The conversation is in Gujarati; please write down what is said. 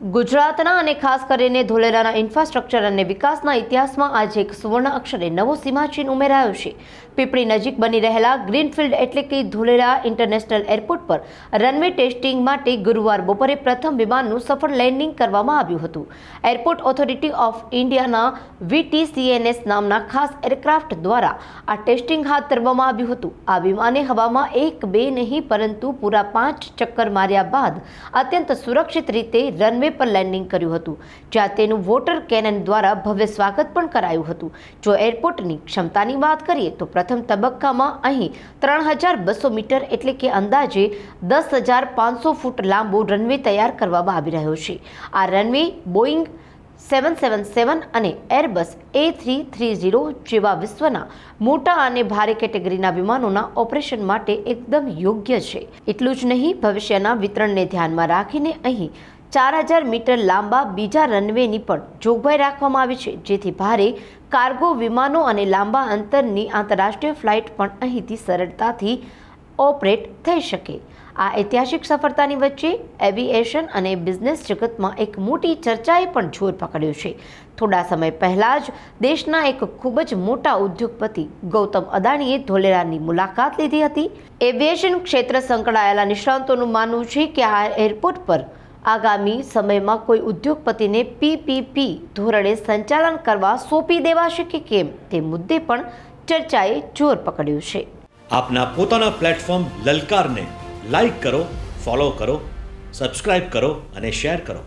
ગુજરાતના અને ખાસ કરીને ધોલેરાના ઇન્ફ્રાસ્ટ્રક્ચર અને વિકાસના ઇતિહાસમાં આજે એક સુવર્ણ અક્ષરે નવો સીમાચિહ્ન ઉમેરાયો છે. પીપળી નજીક બની રહેલા ગ્રીનફિલ્ડ એટલે કે ધોલેરા ઇન્ટરનેશનલ એરપોર્ટ પર રનવે ટેસ્ટિંગ માટે ગુરુવાર બપોરે પ્રથમ વિમાનનું સફળ લેન્ડિંગ કરવામાં આવ્યું હતું. એરપોર્ટ ઓથોરિટી ઓફ ઇન્ડિયાના VTCNS નામના ખાસ એરક્રાફ્ટ દ્વારા આ ટેસ્ટિંગ હાથ ધરવામાં આવ્યું હતું. આ વિમાને હવામાં 1-2 નહીં પરંતુ પૂરા 5 ચક્કર માર્યા બાદ અત્યંત સુરક્ષિત રીતે રનવે પર લેન્ડિંગ કર્યું હતું, જ્યાં તેનું વોટર કેનન દ્વારા ભવ્ય સ્વાગત પણ કરાયું હતું. જો એરપોર્ટની ક્ષમતાની વાત કરીએ તો પ્રથમ તબક્કામાં અહીં 3200 મીટર એટલે કે અંદાજે 10,500 ફૂટ લાંબો રનવે તૈયાર કરવામાં આવી રહ્યો છે. આ રનવે બોઈંગ 777 અને એરબસ A330 જેવા વિશ્વના મોટા અને ભારે કેટેગરીના વિમાનોના ઓપરેશન માટે એકદમ યોગ્ય છે. એટલું જ નહીં, ભવિષ્યના વિતરણને ધ્યાનમાં રાખીને અહીં 4000 મીટર લાંબા બીજા રનવેની પણ જોગવાઈ રાખવામાં આવી છે, જેથી ભારે કાર્ગો વિમાનો અને લાંબા અંતરની આંતરરાષ્ટ્રીય ફ્લાઇટ પણ અહીંથી સરળતાથી ઓપરેટ થઈ શકે. આ ઐતિહાસિક સફળતાની વચ્ચે એવિએશન અને બિઝનેસ જગતમાં એક મોટી ચર્ચાએ પણ જોર પકડ્યું છે. થોડા સમય પહેલા જ દેશના એક ખૂબ જ મોટા ઉદ્યોગપતિ ગૌતમ અદાણીએ ધોલેરાની મુલાકાત લીધી હતી. એવિએશન ક્ષેત્ર સંકળાયેલા નિષ્ણાતોનું માનવું છે કે આ એરપોર્ટ પર આગામી સમયમાં કોઈ ઉદ્યોગપતિને PPP ધોરણે સંચાલન કરવા સોંપી દેવાશે કે કેમ તે મુદ્દે પણ ચર્ચાએ જોર પકડ્યું છે. આપના પોતાના પ્લેટફોર્મ લલકારને લાઈક કરો, ફોલો કરો, સબસ્ક્રાઇબ કરો અને શેર કરો.